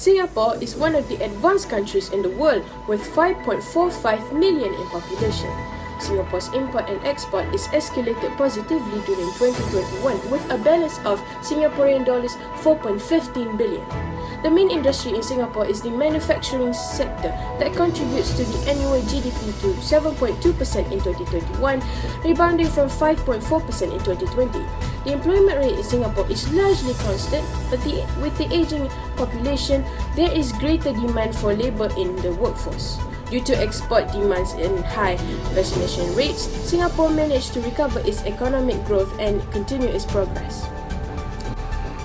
Singapore is one of the advanced countries in the world with 5.45 million in population. Singapore's import and export is escalated positively during 2021 with a balance of Singaporean dollars 4.15 billion. The main industry in Singapore is the manufacturing sector that contributes to the annual GDP to 7.2% in 2021, rebounding from 5.4% in 2020. The employment rate in Singapore is largely constant, but with the aging population, there is greater demand for labour in the workforce. Due to export demands and high vaccination rates, Singapore managed to recover its economic growth and continue its progress.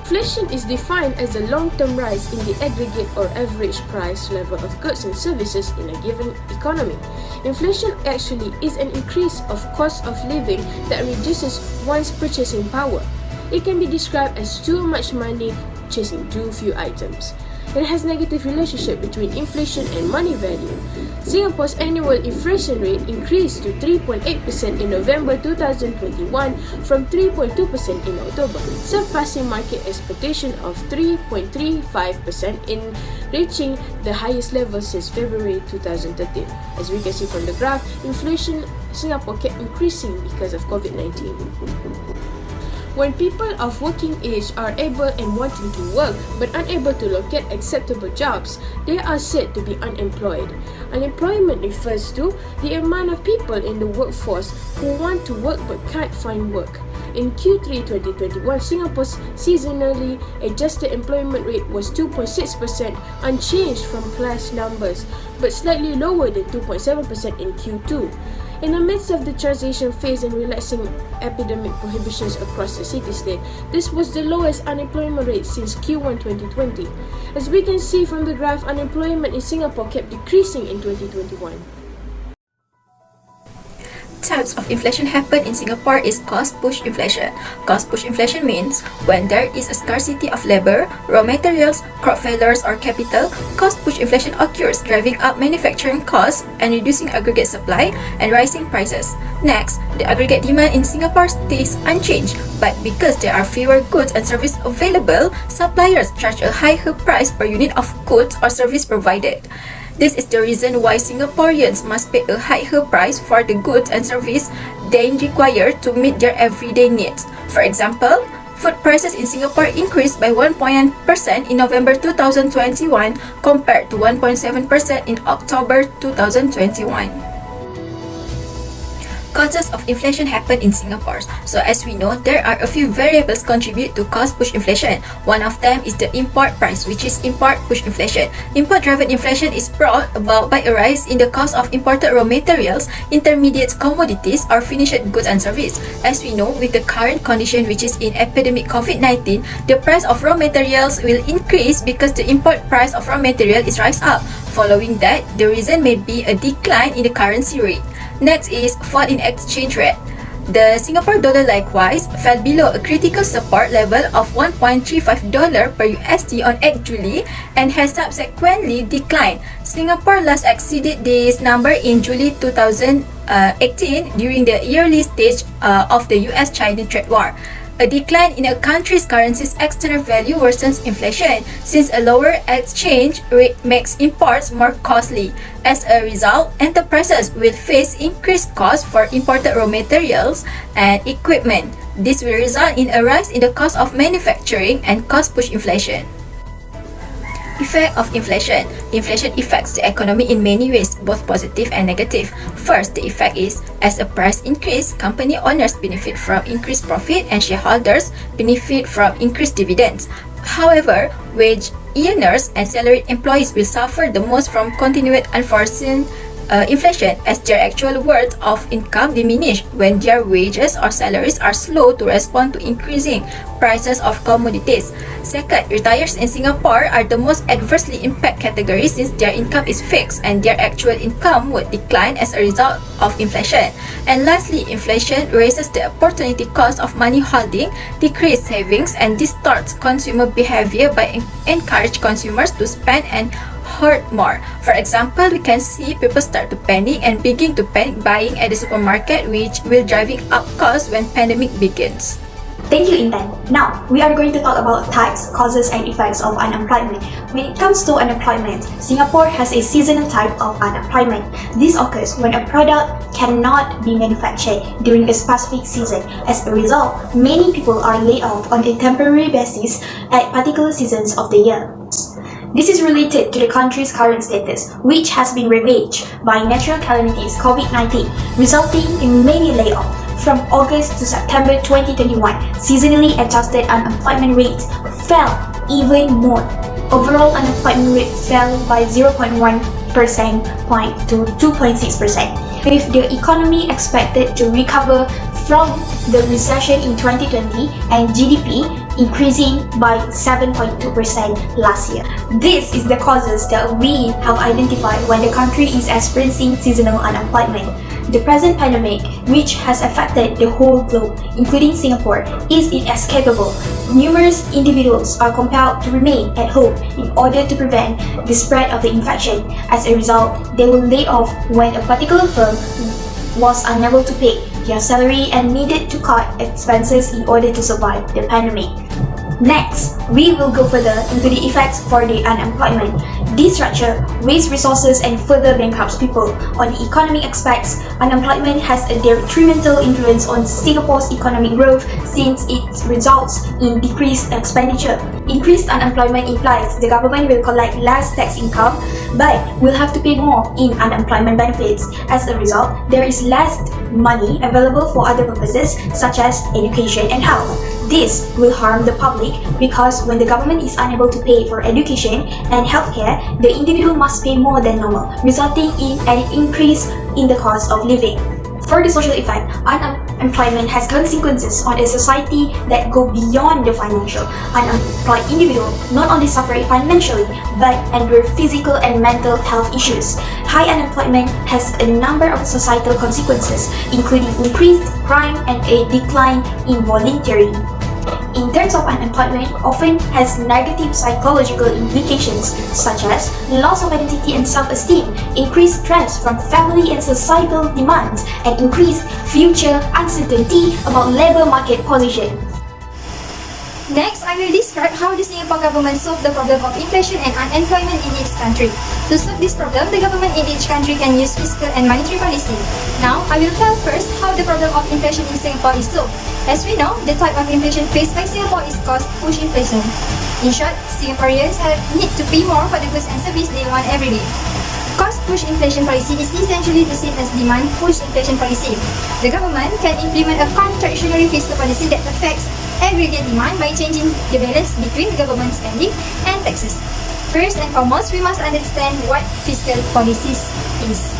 Inflation is defined as a long-term rise in the aggregate or average price level of goods and services in a given economy. Inflation actually is an increase of cost of living that reduces one's purchasing power. It can be described as too much money chasing too few items. It has negative relationship between inflation and money value. Singapore's annual inflation rate increased to 3.8% in November 2021 from 3.2% in October, surpassing market expectation of 3.35% in reaching the highest level since February 2013. As we can see from the graph, inflation in Singapore kept increasing because of COVID-19. When people of working age are able and wanting to work but unable to locate acceptable jobs, they are said to be unemployed. Unemployment refers to the amount of people in the workforce who want to work but can't find work. In Q3 2021, Singapore's seasonally adjusted employment rate was 2.6%, unchanged from past numbers, but slightly lower than 2.7% in Q2. In the midst of the transition phase and relaxing epidemic prohibitions across the city-state, this was the lowest unemployment rate since Q1 2020. As we can see from the graph, unemployment in Singapore kept decreasing in 2021. Types of inflation happen in Singapore is cost-push inflation. Cost-push inflation means when there is a scarcity of labor, raw materials, crop failures, or capital, cost-push inflation occurs, driving up manufacturing costs and reducing aggregate supply and rising prices. Next, the aggregate demand in Singapore stays unchanged, but because there are fewer goods and services available, suppliers charge a higher price per unit of goods or service provided. This is the reason why Singaporeans must pay a higher price for the goods and services they require to meet their everyday needs. For example, food prices in Singapore increased by 1.9% in November 2021 compared to 1.7% in October 2021. Causes of inflation happen in Singapore. So as we know, there are a few variables contribute to cost-push inflation. One of them is the import price, which is import-push inflation. Import-driven inflation is brought about by a rise in the cost of imported raw materials, intermediate commodities, or finished goods and services. As we know, with the current condition, which is in epidemic COVID-19, the price of raw materials will increase because the import price of raw material is rise up. Following that, the reason may be a decline in the currency rate. Next is fall in exchange rate. The Singapore dollar likewise fell below a critical support level of $1.35 per USD on 8 July and has subsequently declined. Singapore last exceeded this number in July 2018 during the early stage of the US-China trade war. A decline in a country's currency's external value worsens inflation, since a lower exchange rate makes imports more costly. As a result, enterprises will face increased costs for imported raw materials and equipment. This will result in a rise in the cost of manufacturing and cost-push inflation. Effect of inflation. Inflation affects the economy in many ways, both positive and negative. First, the effect is, as a price increase, company owners benefit from increased profit and shareholders benefit from increased dividends. However, wage earners and salaried employees will suffer the most from continued unforeseen inflation, as their actual worth of income diminish when their wages or salaries are slow to respond to increasing prices of commodities. Second, retirees in Singapore are the most adversely impacted category, since their income is fixed and their actual income would decline as a result of inflation. And lastly, inflation raises the opportunity cost of money holding, decreases savings, and distorts consumer behavior by encourage consumers to spend and hoard more. For example, we can see people start to panic and begin to panic buying at the supermarket, which will driving up costs when pandemic begins. Thank you, Intan. Now, we are going to talk about types, causes, and effects of unemployment. When it comes to unemployment, Singapore has a seasonal type of unemployment. This occurs when a product cannot be manufactured during a specific season. As a result, many people are laid off on a temporary basis at particular seasons of the year. This is related to the country's current status, which has been ravaged by natural calamities COVID-19, resulting in many layoffs. From August to September 2021, seasonally adjusted unemployment rates fell even more. Overall unemployment rate fell by 0.1% point to 2.6%, with the economy expected to recover from the recession in 2020 and GDP increasing by 7.2% last year. This is the causes that we have identified when the country is experiencing seasonal unemployment. The present pandemic, which has affected the whole globe, including Singapore, is inescapable. Numerous individuals are compelled to remain at home in order to prevent the spread of the infection. As a result, they will lay off when a particular firm was unable to pay their salary and needed to cut expenses in order to survive the pandemic. Next, we will go further into the effects for the unemployment. This structure wastes resources and further bankrupts people. On the economic aspects, unemployment has a detrimental influence on Singapore's economic growth since it results in decreased expenditure. Increased unemployment implies the government will collect less tax income but will have to pay more in unemployment benefits. As a result, there is less money available for other purposes such as education and health. This will harm the public because when the government is unable to pay for education and healthcare, the individual must pay more than normal, resulting in an increase in the cost of living. For the social effect, unemployment has consequences on a society that go beyond the financial. Unemployed individuals not only suffer financially, but endure physical and mental health issues. High unemployment has a number of societal consequences, including increased crime and a decline in volunteering. In terms of unemployment, often has negative psychological implications such as loss of identity and self-esteem, increased stress from family and societal demands, and increased future uncertainty about labor market position. Next, I will describe how the Singapore government solved the problem of inflation and unemployment in its country. To solve this problem, the government in each country can use fiscal and monetary policy. Now, I will tell first how the problem of inflation in Singapore is solved. As we know, the type of inflation faced by Singapore is cost-push inflation. In short, Singaporeans need to pay more for the goods and services they want every day. Cost-push inflation policy is essentially the same as demand-push inflation policy. The government can implement a contractionary fiscal policy that affects aggregate demand by changing the balance between government spending and taxes. First and foremost, we must understand what fiscal policies is.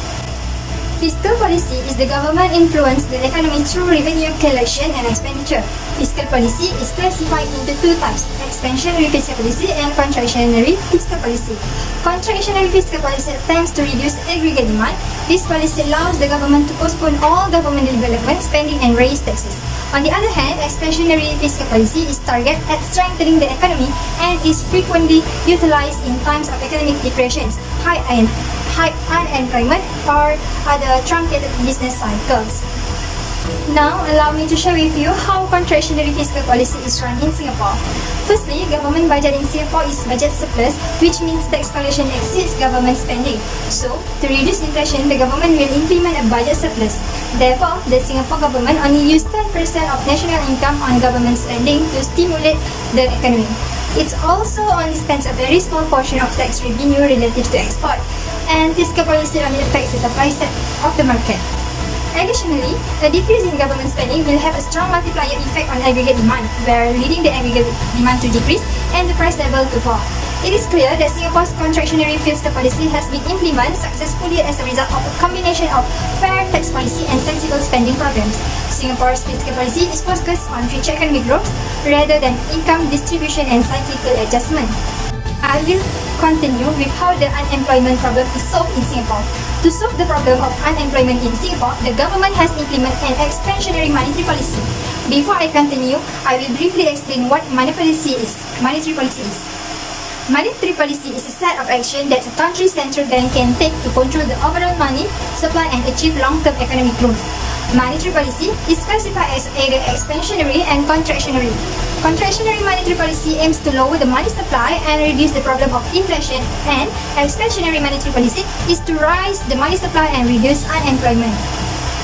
Fiscal policy is the government influence the economy through revenue collection and expenditure. Fiscal policy is classified into two types: expansionary fiscal policy and contractionary fiscal policy. Contractionary fiscal policy attempts to reduce aggregate demand. This policy allows the government to postpone all government development spending and raise taxes. On the other hand, expansionary fiscal policy is targeted at strengthening the economy and is frequently utilized in times of economic depressions, high unemployment, or other truncated business cycles. Now, allow me to share with you how contractionary fiscal policy is run in Singapore. Firstly, government budget in Singapore is budget surplus, which means tax collection exceeds government spending. So, to reduce inflation, the government will implement a budget surplus. Therefore, the Singapore government only use 10% of national income on government spending to stimulate the economy. It also only spends a very small portion of tax revenue relative to export, and fiscal policy only affects the supply side of the market. Additionally, a decrease in government spending will have a strong multiplier effect on aggregate demand, where leading the aggregate demand to decrease and the price level to fall. It is clear that Singapore's contractionary fiscal policy has been implemented successfully as a result of a combination of fair tax policy and sensible spending programs. Singapore's fiscal policy is focused on future economic growth rather than income distribution and cyclical adjustment. I will continue with how the unemployment problem is solved in Singapore. To solve the problem of unemployment in Singapore, the government has implemented an expansionary monetary policy. Before I continue, I will briefly explain what monetary policy is. Monetary policy is a set of action that a country's central bank can take to control the overall money supply and achieve long-term economic growth. Monetary policy is classified as either expansionary and contractionary. Contractionary monetary policy aims to lower the money supply and reduce the problem of inflation, and expansionary monetary policy is to rise the money supply and reduce unemployment.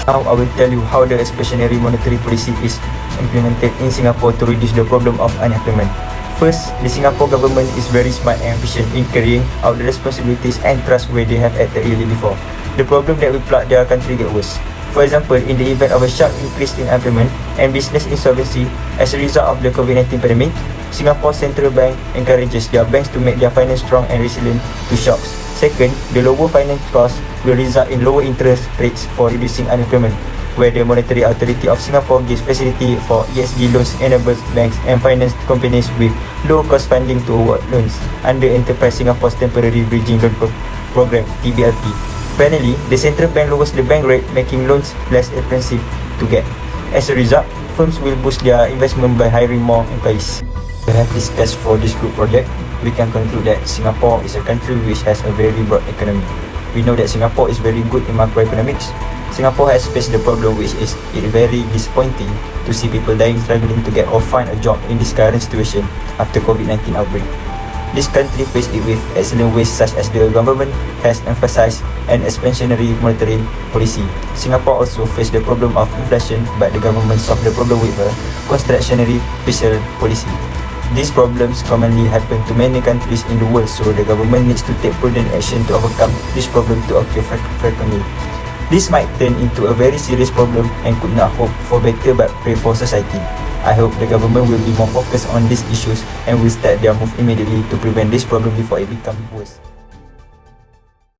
Now I will tell you how the expansionary monetary policy is implemented in Singapore to reduce the problem of unemployment. First, the Singapore government is very smart and efficient in carrying out the responsibilities and trust where they have acted earlier before. The problem that we plug their country get worse. For example, in the event of a sharp increase in unemployment and business insolvency as a result of the COVID-19 pandemic, Singapore Central Bank encourages their banks to make their finance strong and resilient to shocks. Second, the lower finance costs will result in lower interest rates for reducing unemployment, where the Monetary Authority of Singapore gives facility for ESG loans, enables banks and finance companies with low-cost funding to award loans under Enterprise Singapore's Temporary Bridging Loan Program (TBLP). Finally, the central bank lowers the bank rate, making loans less expensive to get. As a result, firms will boost their investment by hiring more employees. We have discussed for this group project, we can conclude that Singapore is a country which has a very broad economy. We know that Singapore is very good in macroeconomics. Singapore has faced the problem which is very disappointing to see people dying struggling to get or find a job in this current situation after COVID-19 outbreak. This country faced it with excellent ways such as the government has emphasized an expansionary monetary policy. Singapore also faced the problem of inflation, but the government solved the problem with a contractionary fiscal policy. These problems commonly happen to many countries in the world, so the government needs to take prudent action to overcome this problem to occur frequently. This might turn into a very serious problem and could not hope for better but pray for society. I hope the government will be more focused on these issues and will start their move immediately to prevent this problem before it becomes worse.